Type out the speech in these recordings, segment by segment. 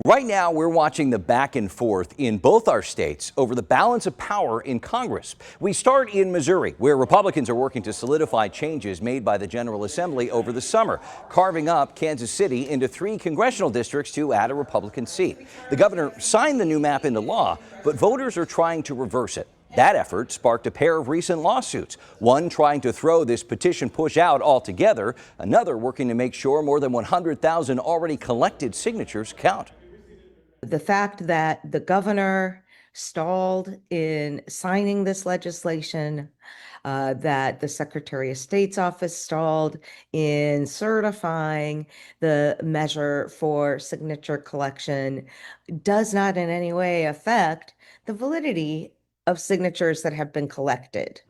Right now, we're watching the back and forth in both our states over the balance of power in Congress. We start in Missouri, where Republicans are working to solidify changes made by the General Assembly over the summer, carving up Kansas City into 3 congressional districts to add a Republican seat. The governor signed the new map into law, but voters are trying to reverse it. That effort sparked a pair of recent lawsuits, one trying to throw this petition push out altogether, another working to make sure more than 100,000 already collected signatures count. The fact that the governor stalled in signing this legislation, that the Secretary of State's office stalled in certifying the measure for signature collection does not in any way affect the validity of signatures that have been collected.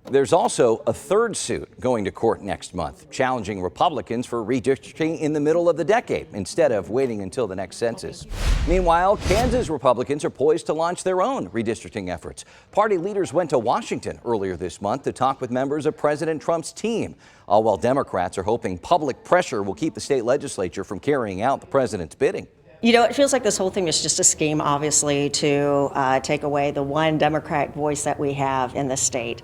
There's also a third suit going to court next month, challenging Republicans for redistricting in the middle of the decade instead of waiting until the next census. Meanwhile, Kansas Republicans are poised to launch their own redistricting efforts. Party leaders went to Washington earlier this month to talk with members of President Trump's team, all while Democrats are hoping public pressure will keep the state legislature from carrying out the president's bidding. You know, it feels like this whole thing is just a scheme, obviously, to take away the one Democratic voice that we have in the state.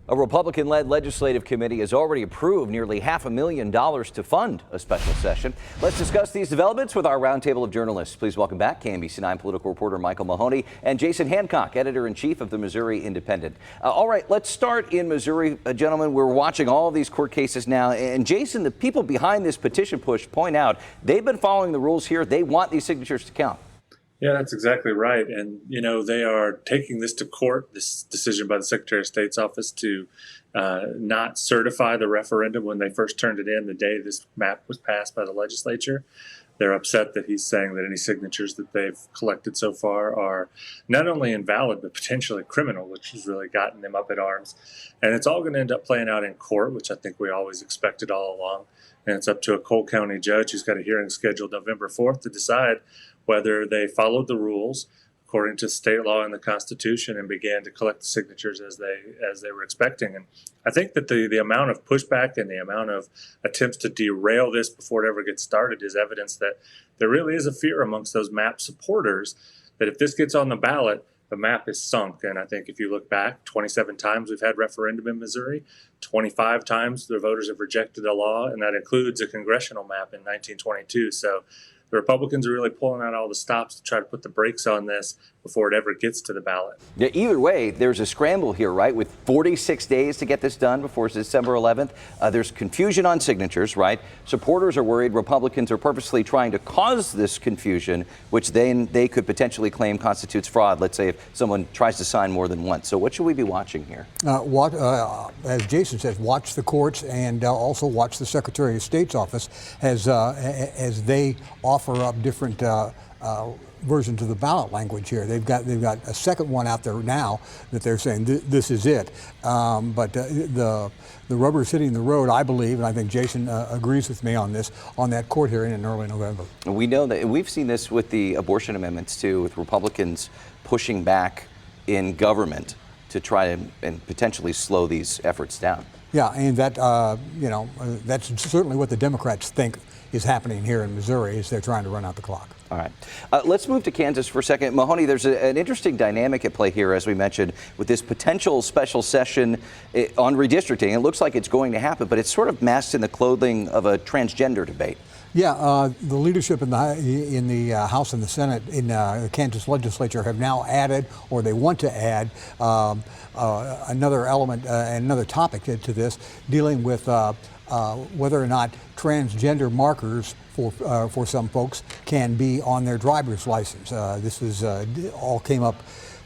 A Republican-led legislative committee has already approved nearly $500,000 to fund a special session. Let's discuss these developments with our roundtable of journalists. Please welcome back KMBC9 political reporter Michael Mahoney and Jason Hancock, editor-in-chief of the Missouri Independent. All right, let's start in Missouri. Gentlemen, we're watching all of these court cases now. And Jason, the people behind this petition push point out they've been following the rules here. They want these signatures to count. Yeah, that's exactly right. And, you know, they are taking this to court, this decision by the Secretary of State's office to not certify the referendum when they first turned it in the day this map was passed by the legislature. They're upset that he's saying that any signatures that they've collected so far are not only invalid, but potentially criminal, which has really gotten them up in arms. And it's all going to end up playing out in court, which I think we always expected all along. And it's up to a Cole County judge who's got a hearing scheduled November 4th to decide whether they followed the rules according to state law and the Constitution and began to collect the signatures as they were expecting. And I think that the amount of pushback and the amount of attempts to derail this before it ever gets started is evidence that there really is a fear amongst those map supporters that if this gets on the ballot, the map is sunk. And I think if you look back, 27 times we've had referendum in Missouri, 25 times the voters have rejected a law, and that includes a congressional map in 1922. So the Republicans are really pulling out all the stops to try to put the brakes on this before it ever gets to the ballot. Yeah, either way, there's a scramble here, right? With 46 days to get this done before December 11th. There's confusion on signatures, right? Supporters are worried Republicans are purposely trying to cause this confusion, which then they could potentially claim constitutes fraud. Let's say if someone tries to sign more than once. So what should we be watching here? As Jason says, watch the courts and also watch the Secretary of State's office as they offer up different versions of the ballot language here. They've got a second one out there now that they're saying this is it. But the rubber's hitting the road, I believe, and I think Jason agrees with me on this, on that court hearing in early November. We know that we've seen this with the abortion amendments too, with Republicans pushing back in government to try and potentially slow these efforts down. Yeah, and that that's certainly what the Democrats think is happening here in Missouri, is they're trying to run out the clock. All right. Let's move to Kansas for a second. Mahoney, there's an interesting dynamic at play here, as we mentioned, with this potential special session on redistricting. It looks like it's going to happen, but it's sort of masked in the clothing of a transgender debate. Yeah, the leadership in the House and the Senate in the Kansas legislature have now added, or they want to add, another element, another topic to this, dealing with whether or not transgender markers for some folks can be on their driver's license. This is all came up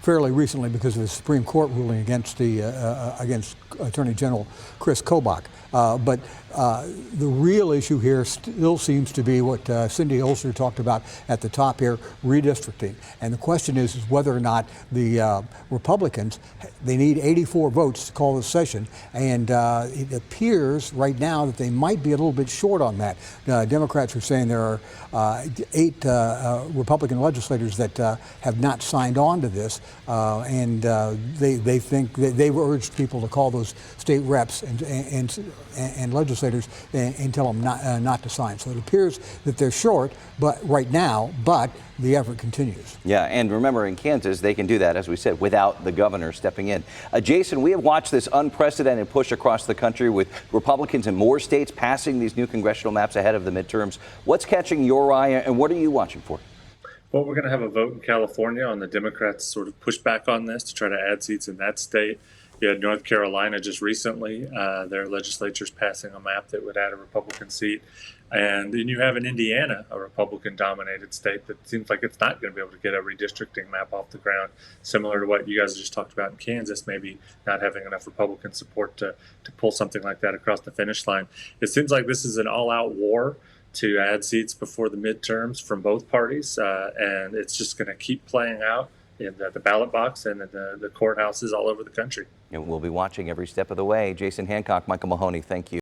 fairly recently because of the Supreme Court ruling against against Attorney General Chris Kobach. But the real issue here still seems to be what Cindy Olser talked about at the top here, redistricting. And the question is whether or not the Republicans, they need 84 votes to call the session. And it appears right now that they might be a little bit short on that. Democrats are saying there are 8 Republican legislators that have not signed on to this. and they think they've urged people to call those state reps and legislators and tell them not to sign. So it appears that they're short, but right now, but the effort continues. Yeah, and remember, in Kansas, they can do that, as we said, without the governor stepping in. Jason, we have watched this unprecedented push across the country with Republicans in more states passing these new congressional maps ahead of the midterms. What's catching your eye, and what are you watching for? Well, we're going to have a vote in California on the Democrats' sort of pushback on this to try to add seats in that state. You had North Carolina just recently, their legislature's passing a map that would add a Republican seat. And then you have in Indiana, a Republican-dominated state that seems like it's not going to be able to get a redistricting map off the ground, similar to what you guys just talked about in Kansas, maybe not having enough Republican support to pull something like that across the finish line. It seems like this is an all-out war to add seats before the midterms from both parties, and it's just going to keep playing out in the ballot box and in the courthouses all over the country. And we'll be watching every step of the way. Jason Hancock, Michael Mahoney, thank you.